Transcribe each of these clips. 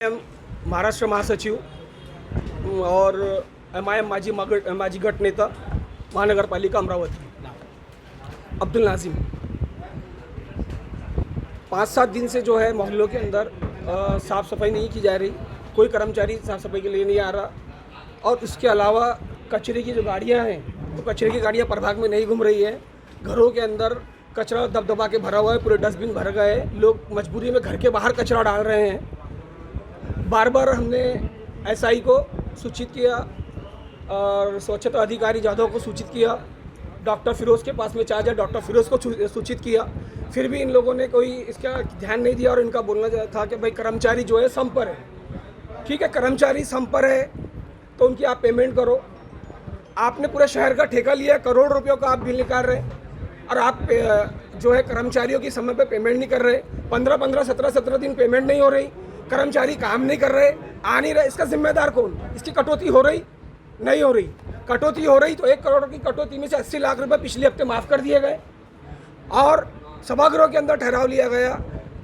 महाराष्ट्र महासचिव और MIM माजी गट नेता महानगरपालिका अमरावती अब्दुल नाजिम 5-7 दिन से जो है मोहल्लों के अंदर साफ़ सफाई नहीं की जा रही, कोई कर्मचारी साफ़ सफाई के लिए नहीं आ रहा। और इसके अलावा कचरे की जो गाड़ियां हैं तो कचरे की गाड़ियां प्रभाग में नहीं घूम रही है। घरों के अंदर कचरा दबदबा के भरा हुआ है, पूरे डस्टबिन भर गए, लोग मजबूरी में घर के बाहर कचरा डाल रहे हैं। बार बार हमने SI को सूचित किया और स्वच्छता अधिकारी जाधव को सूचित किया, डॉक्टर फिरोज़ के पास में चार्ज है, डॉक्टर फिरोज़ को सूचित किया, फिर भी इन लोगों ने कोई इसका ध्यान नहीं दिया। और इनका बोलना था कि भाई कर्मचारी जो है सम पर है। ठीक है, कर्मचारी सम पर है तो उनकी आप पेमेंट करो। आपने पूरे शहर का ठेका लिया, करोड़ रुपयों का आप बिल निकाल रहे और आप जो है कर्मचारियों की समय पे पेमेंट नहीं कर रहे। 15-15, 17-17 दिन पेमेंट नहीं हो रही, कर्मचारी काम नहीं कर रहे, आ नहीं रहे। इसका जिम्मेदार कौन? इसकी कटौती हो रही नहीं हो रही? कटौती हो रही तो 1 करोड़ की कटौती में से 80 लाख रुपए पिछले हफ्ते माफ़ कर दिए गए और सभागृह के अंदर ठहराव लिया गया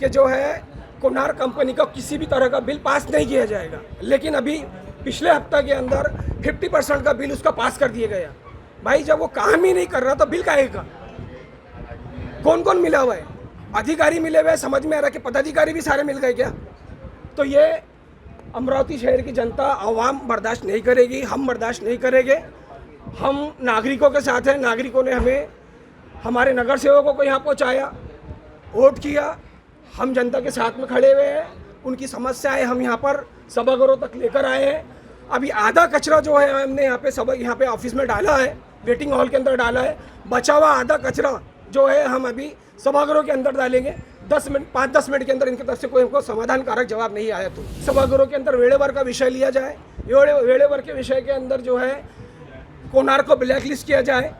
कि जो है कोनार कंपनी का किसी भी तरह का बिल पास नहीं किया जाएगा। लेकिन अभी पिछले हफ्ते के अंदर 50% का बिल उसका पास कर दिया गया। भाई जब वो काम ही नहीं कर रहा तो बिल काहे का? कौन कौन मिला हुआ है? अधिकारी मिले हुए, समझ में आ रहा है कि पदाधिकारी भी सारे मिल गए क्या? तो ये अमरावती शहर की जनता आवाम बर्दाश्त नहीं करेगी, हम बर्दाश्त नहीं करेंगे। हम नागरिकों के साथ हैं, नागरिकों ने हमें हमारे नगर सेवकों को यहाँ पहुँचाया, वोट किया, हम जनता के साथ में खड़े हुए हैं। उनकी समस्याएं हम यहाँ पर सभागृह तक लेकर आए हैं। अभी आधा कचरा जो है हमने यहाँ पे ऑफिस में डाला है, वेटिंग हॉल के अंदर डाला है। बचा हुआ आधा कचरा जो है हम अभी सभागृह के अंदर डालेंगे। 5-10 मिनट के अंदर इनकी तरफ से कोई हमको समाधानकारक जवाब नहीं आया तो सभागृह के अंदर वेड़ेवर का विषय लिया जाए। वेड़ेवर के विषय के अंदर जो है कोनार को ब्लैक लिस्ट किया जाए।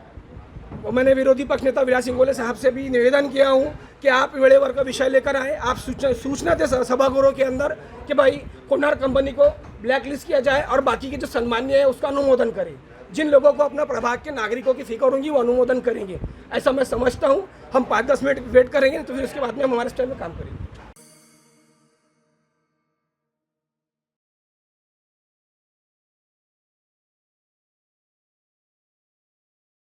और मैंने विरोधी पक्ष नेता विलास सिंगोले साहब से भी निवेदन किया हूँ कि आप वेड़ेवर का विषय लेकर आए, आप सूचना दें सभागृह के अंदर कि भाई कोनार कंपनी को ब्लैक लिस्ट किया जाए और बाकी के जो सन्मान्य है उसका अनुमोदन करें। जिन लोगों को अपना प्रभाग के नागरिकों की फिक्र होगी वो अनुमोदन करेंगे, ऐसा मैं समझता हूँ। हम 5-10 मिनट वेट करेंगे तो फिर उसके बाद में हम हमारे स्टाइल में काम करेंगे।